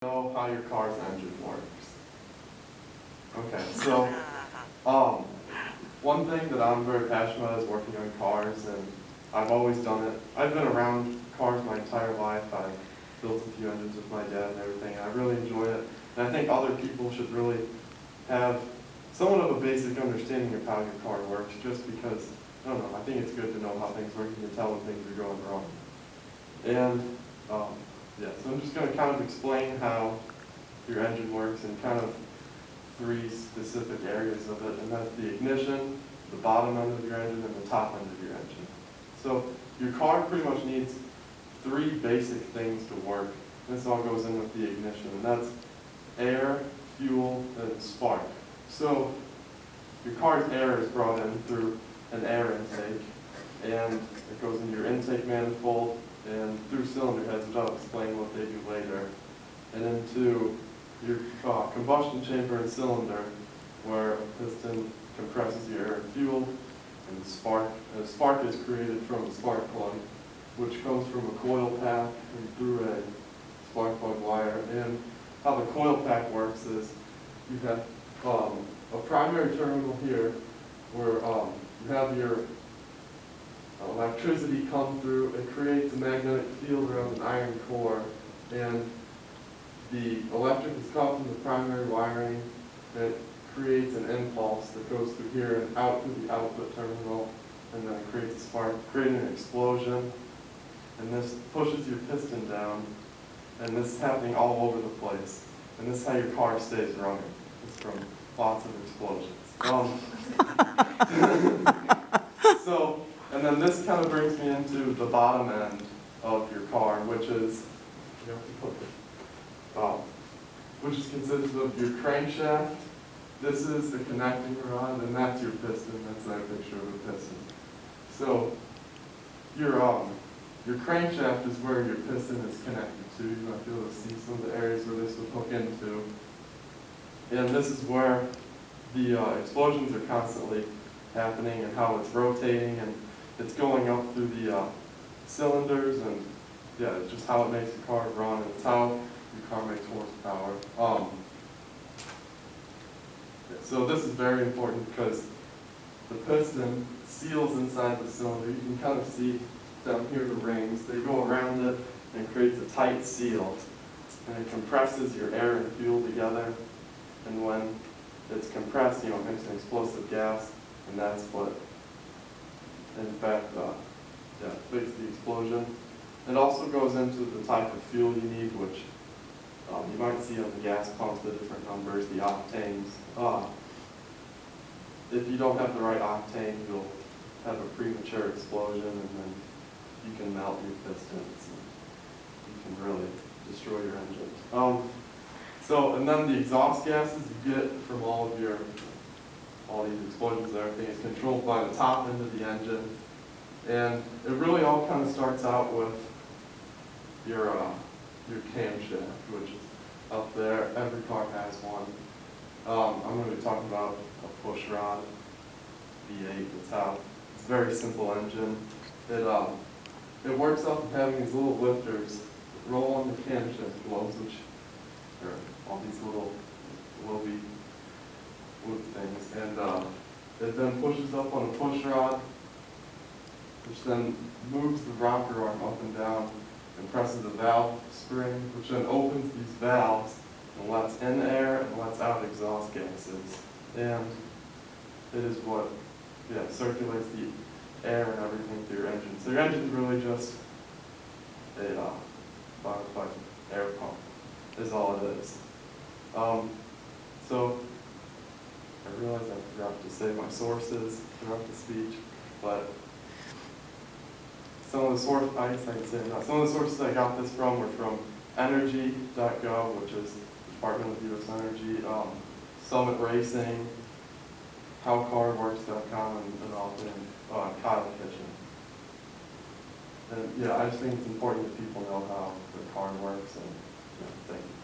Know how your car's engine works. Okay, so one thing that I'm very passionate about is working on cars, and I've always done it. I've been around cars my entire life. I built a few engines with my dad and everything, and I really enjoy it. And I think other people should really have somewhat of a basic understanding of how your car works, just because, I don't know, I think it's good to know how things work and to tell when things are going wrong. And yeah, so I'm just going to kind of explain how your engine works in kind of three specific areas of it, and that's the ignition, the bottom end of your engine, and the top end of your engine. So your car pretty much needs three basic things to work. This all goes in with the ignition, and that's air, fuel, and spark. So your car's air is brought in through an air intake, and it goes into your intake manifold and through cylinder heads, which I'll explain what they do later, and into your combustion chamber and cylinder, where a piston compresses your air and fuel, and the spark. And the spark is created from a spark plug, which comes from a coil pack and through a spark plug wire. And how the coil pack works is you have a primary terminal here where you have your electricity come through. It creates a magnetic field around an iron core, and the electric is caught from the primary wiring, and it creates an impulse that goes through here and out through the output terminal, and then it creates a spark, creating an explosion, and this pushes your piston down, and this is happening all over the place, and this is how your car stays running. It's from lots of explosions. And then this kind of brings me into the bottom end of your car, which is, which is consisted of your crankshaft. This is the connecting rod, and that's your piston. That's that picture of a piston. So your crankshaft is where your piston is connected to. You might be able to see some of the areas where this would hook into. And this is where the explosions are constantly happening, and how it's rotating, and it's going up through the cylinders, and yeah, it's just how it makes the car run, and it's how your car makes horsepower. So this is very important because the piston seals inside the cylinder. You can kind of see down here the rings. They go around it and creates a tight seal, and it compresses your air and fuel together. And when it's compressed, it makes an explosive gas, and that's what, in fact, creates the explosion. It also goes into the type of fuel you need, which you might see on the gas pumps, the different numbers, the octanes. If you don't have the right octane, you'll have a premature explosion, and then you can melt your pistons, and you can really destroy your engine. And then the exhaust gases you get from all these explosions and everything is controlled by the top end of the engine. And it really all kind of starts out with your camshaft, which is up there. Every car has one. I'm going to be talking about a push rod V8. It's a very simple engine. It works off of having these little lifters that roll on the camshaft globes, which are all these little globy wood things, and it then pushes up on a push rod, which then moves the rocker arm up and down and presses a valve spring, which then opens these valves and lets in air and lets out exhaust gases. And it is what circulates the air and everything through your engine. So your engine is really just a modified air pump, is all it is. So I realize I forgot to say my sources throughout the speech, but some of the sources I got this from were from energy.gov, which is the Department of U.S. Energy, Summit Racing, howcarworks.com, and also Kyle Kitchen. And yeah, I just think it's important that people know how the car works, and thank you.